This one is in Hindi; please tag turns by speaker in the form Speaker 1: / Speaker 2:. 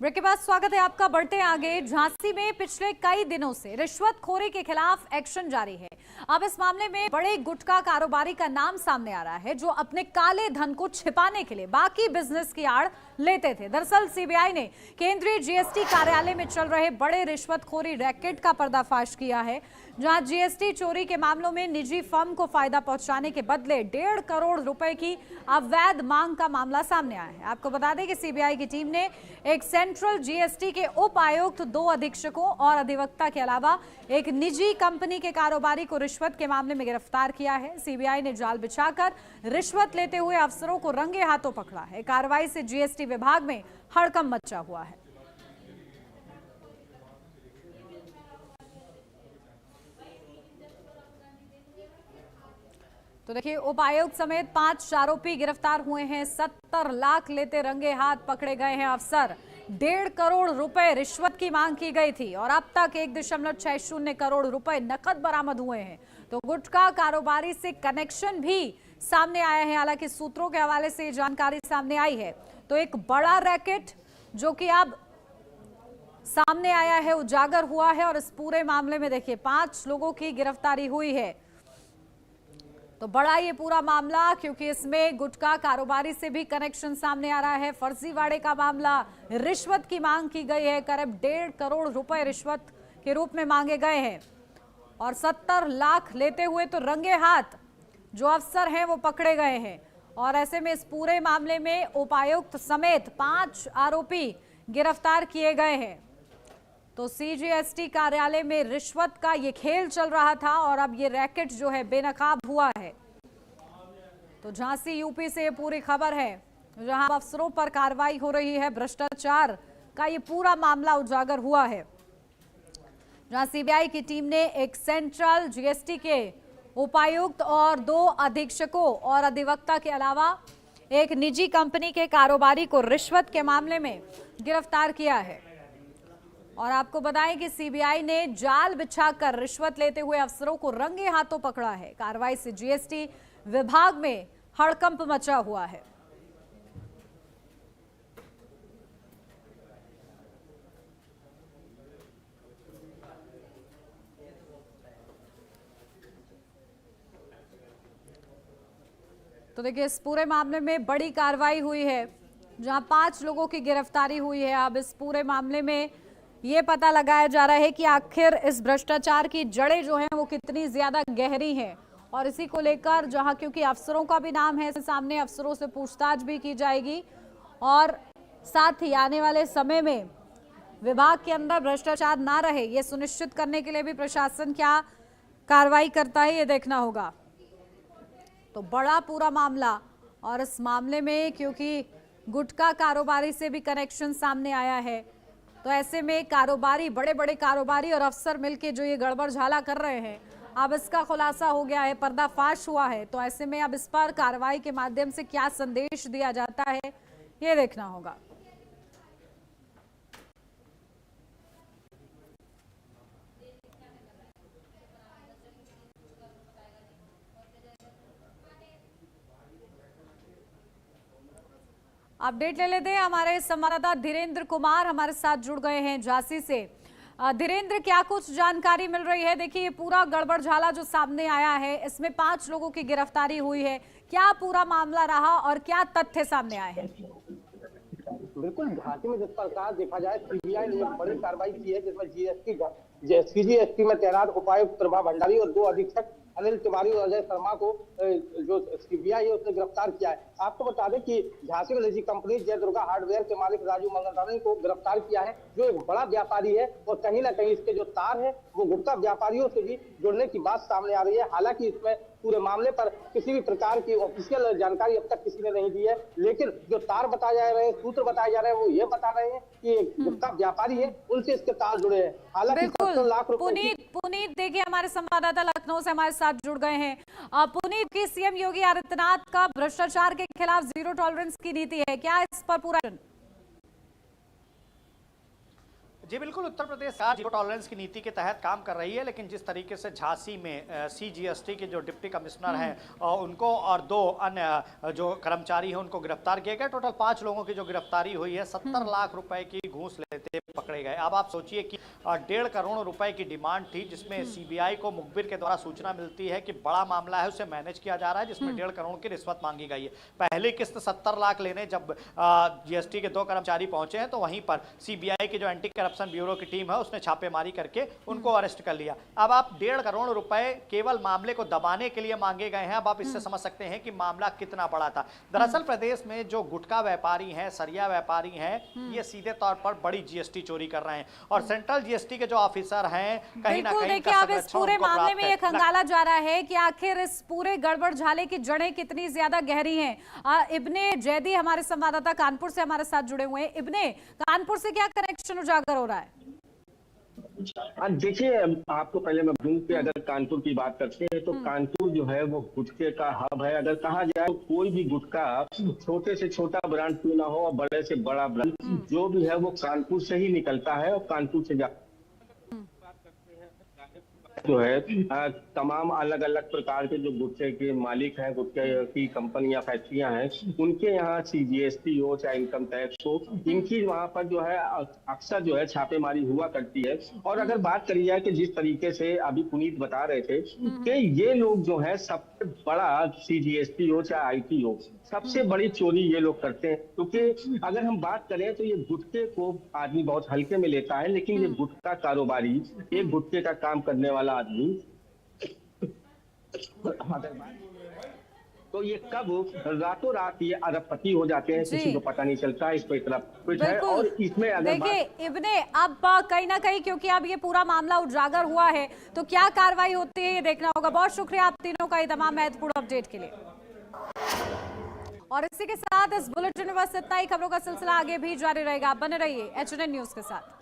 Speaker 1: ब्रेक के बाद स्वागत है आपका। बढ़ते आगे, झांसी में पिछले कई दिनों से रिश्वतखोरी के खिलाफ एक्शन जारी है। अब इस मामले में बड़े गुटखा कारोबारी का नाम सामने आ रहा है जो अपने काले धन को छिपाने के लिए बाकी बिजनेस की आड़ लेते थे। दरअसल सीबीआई ने केंद्रीय जीएसटी कार्यालय में चल रहे बड़े रिश्वतखोरी रैकेट का पर्दाफाश किया है, जहां जीएसटी चोरी के मामलों में निजी फर्म को फायदा पहुंचाने के बदले 1.5 करोड़ रुपए की अवैध मांग का मामला सामने आया है। आपको बता दें कि सीबीआई की टीम ने एक सेंट्रल जीएसटी के उप आयुक्त, 2 अधीक्षकों और अधिवक्ता के अलावा एक निजी कंपनी के कारोबारी को रिश्वत के मामले में गिरफ्तार किया है। सीबीआई ने जाल बिछाकर रिश्वत लेते हुए अफसरों को रंगे हाथों पकड़ा है। कार्रवाई से जीएसटी विभाग में हड़कंप मचा हुआ है। तो देखिए, उपायुक्त समेत 5 आरोपी गिरफ्तार हुए हैं। 70 लाख लेते रंगे हाथ पकड़े गए हैं अफसर। 1.5 करोड़ रुपए रिश्वत की मांग की गई थी और अब तक 1.60 करोड़ रुपए नकद बरामद हुए हैं। तो गुटखा कारोबारी से कनेक्शन भी सामने आया है। हालांकि सूत्रों के हवाले से ये जानकारी सामने आई है। तो एक बड़ा रैकेट जो कि अब सामने आया है, उजागर हुआ है और इस पूरे मामले में देखिए 5 लोगों की गिरफ्तारी हुई है। तो बड़ा ये पूरा मामला, क्योंकि इसमें गुटखा कारोबारी से भी कनेक्शन सामने आ रहा है। फर्जीवाड़े का मामला, रिश्वत की मांग की गई है। करीब 1.5 करोड़ रुपए रिश्वत के रूप में मांगे गए हैं और 70 लाख लेते हुए तो रंगे हाथ जो अफसर हैं वो पकड़े गए हैं। और ऐसे में इस पूरे मामले में उपायुक्त समेत 5 आरोपी गिरफ्तार किए गए हैं। तो सीजीएसटी कार्यालय में रिश्वत का ये खेल चल रहा था और अब ये रैकेट जो है बेनकाब हुआ है। तो झांसी यूपी से ये पूरी खबर है, जहां अफसरों पर कार्रवाई हो रही है। भ्रष्टाचार का ये पूरा मामला उजागर हुआ है, जहां सीबीआई की टीम ने एक सेंट्रल जीएसटी के उपायुक्त और 2 अधीक्षकों और अधिवक्ता के अलावा एक निजी कंपनी के कारोबारी को रिश्वत के मामले में गिरफ्तार किया है। और आपको बताएं कि सीबीआई ने जाल बिछाकर रिश्वत लेते हुए अफसरों को रंगे हाथों पकड़ा है। कार्रवाई से जीएसटी विभाग में हड़कंप मचा हुआ है। तो देखिए, इस पूरे मामले में बड़ी कार्रवाई हुई है, जहां 5 लोगों की गिरफ्तारी हुई है। अब इस पूरे मामले में ये पता लगाया जा रहा है कि आखिर इस भ्रष्टाचार की जड़ें जो हैं वो कितनी ज्यादा गहरी हैं। और इसी को लेकर, जहां क्योंकि अफसरों का भी नाम है सामने, अफसरों से पूछताछ भी की जाएगी और साथ ही आने वाले समय में विभाग के अंदर भ्रष्टाचार ना रहे, ये सुनिश्चित करने के लिए भी प्रशासन क्या कार्रवाई करता है, ये देखना होगा। तो बड़ा पूरा मामला, और इस मामले में क्योंकि गुटखा कारोबारी से भी कनेक्शन सामने आया है, तो ऐसे में कारोबारी, बड़े बड़े कारोबारी और अफसर मिलके जो ये गड़बड़ झाला कर रहे हैं, अब इसका खुलासा हो गया है, पर्दाफाश हुआ है। तो ऐसे में अब इस पर कार्रवाई के माध्यम से क्या संदेश दिया जाता है, ये देखना होगा। अपडेट ले लेते हैं, हमारे संवाददाता धीरेन्द्र कुमार हमारे साथ जुड़ गए हैं झांसी से। धीरेन्द्र, क्या कुछ जानकारी मिल रही है? देखिए, ये पूरा गड़बड़ झाला जो सामने आया है, इसमें 5 लोगों की गिरफ्तारी हुई है। क्या पूरा मामला रहा और क्या तथ्य सामने आए हैं?
Speaker 2: बिल्कुल, झांसी में जिस प्रकार देखा जाए, सीबीआई ने एक बड़ी कार्रवाई की है, जिसमें सीजीएसटी में तैनात उपायुक्त प्रभा भंडारी और 2 अधीक्षक अनिल तिवारी और अजय शर्मा को जो सीबीआई है उसने गिरफ्तार किया है। आपको बता दें कि झांसी में निजी कंपनी जय दुर्गा हार्डवेयर के मालिक राजू मंगलरानी को गिरफ्तार किया है, जो एक बड़ा व्यापारी है और कहीं ना कहीं इसके जो तार है वो गुटखा व्यापारियों से भी जुड़ने की बात सामने आ रही है। हालांकि इसमें पूरे मामले पर किसी भी प्रकार की ऑफिशियल जानकारी अब तक किसी ने नहीं दी है, लेकिन जो तार बताए जा रहे हैं, सूत्र बताए जा रहे हैं, वो ये बता रहे हैं कि गुटखा व्यापारी है, उनसे इसके तार जुड़े हैं। हालांकि 70 लाख रुपए।
Speaker 1: पुनीत देखिए, हमारे संवाददाता लखनऊ से हमारे साथ जुड़ गए हैं। पुनीत, की सीएम योगी आदित्यनाथ का भ्रष्टाचार के खिलाफ 0 टॉलरेंस की नीति है, क्या इस पर पूरा?
Speaker 3: जी बिल्कुल, उत्तर प्रदेश सरकार जीरो टॉलरेंस की नीति के तहत काम कर रही है, लेकिन जिस तरीके से झांसी में सीजीएसटी के जो डिप्टी कमिश्नर हैं उनको और 2 अन्य जो कर्मचारी हैं उनको गिरफ्तार किया गया। टोटल 5 लोगों की जो गिरफ्तारी हुई है, 70 लाख रुपए की घूस लेते पकड़े गए। अब आप सोचिए कि 1.5 करोड़ रुपए की डिमांड थी, जिसमें सीबीआई को मुखबिर के द्वारा सूचना मिलती है कि बड़ा मामला है, उसे मैनेज किया जा रहा है, जिसमें 1.5 करोड़ की रिश्वत मांगी गई है। पहली किस्त 70 लाख लेने जब जीएसटी के 2 कर्मचारी पहुंचे हैं, तो वहीं पर सीबीआई की जो एंटी करप्शन ब्यूरो की टीम है उसने छापेमारी करके उनको अरेस्ट कर लिया। अब आप 1.5 करोड़ रुपए केवल मामले को दबाने के लिए मांगे गए हैं। अब आप इससे समझ सकते हैं कि मामला कितना बड़ा था। दरअसल प्रदेश में जो गुटखा व्यापारी हैं, सरिया व्यापारी हैं, ये सीधे तौर पर बड़ी जीएसटी चोरी कर रहे हैं और सेंट्रल जीएसटी के जो ऑफिसर हैं कहीं ना कहीं
Speaker 1: देखिए, अब इस पूरे मामले में ये खंगाला जा रहा है कि आखिर इस पूरे गड़बड़ झाले की जड़ें कितनी ज्यादा गहरी हैं। इब्ने जैदी हमारे संवाददाता कानपुर से हमारे साथ जुड़े हुए हैं। इब्ने, कानपुर से क्या कनेक्शन उजागर हो रहा है?
Speaker 2: देखिए, आपको पहले मैं बताऊं कि अगर कानपुर की बात करते हैं तो कानपुर जो है वो गुटखे का हब है। अगर कहा जाए तो कोई भी गुटखा छोटे से छोटा ब्रांड क्यों ना हो और बड़े से बड़ा ब्रांड जो भी है वो कानपुर से ही निकलता है और कानपुर से जो है तमाम अलग अलग प्रकार के जो गुटखे के मालिक हैं, गुटखे की कंपनियां, फैक्ट्रियां हैं, उनके यहाँ सीजीएसटी हो चाहे इनकम टैक्स हो, इनकी वहां पर जो है अक्सर जो है छापेमारी हुआ करती है। और अगर बात करी जाए कि जिस तरीके से अभी पुनीत बता रहे थे कि ये लोग जो है सबसे बड़ा सीजीएसटी हो चाहे आईटी हो, सबसे बड़ी चोरी ये लोग करते हैं। क्योंकि अगर हम बात करें तो ये गुटखे को आदमी बहुत हल्के में लेता है, लेकिन ये गुटखा कारोबारी, एक गुटखे का काम करने वाला आदमी तो ये कब रातों रात ये अरबपति हो जाते हैं, किसी को पता नहीं चलता। इस पर इतना कुछ है। और इसमें अगर
Speaker 1: देखिए इब्ने, अब कहीं ना कहीं क्योंकि अब ये पूरा मामला उजागर हुआ है तो क्या कार्रवाई होती है ये देखना होगा। बहुत शुक्रिया आप तीनों का ये तमाम महत्वपूर्ण अपडेट के लिए। और इसी के साथ इस बुलेटिन में बस इतना ही। खबरों का सिलसिला आगे भी जारी रहेगा। बने रहिए एचएनएन न्यूज के साथ।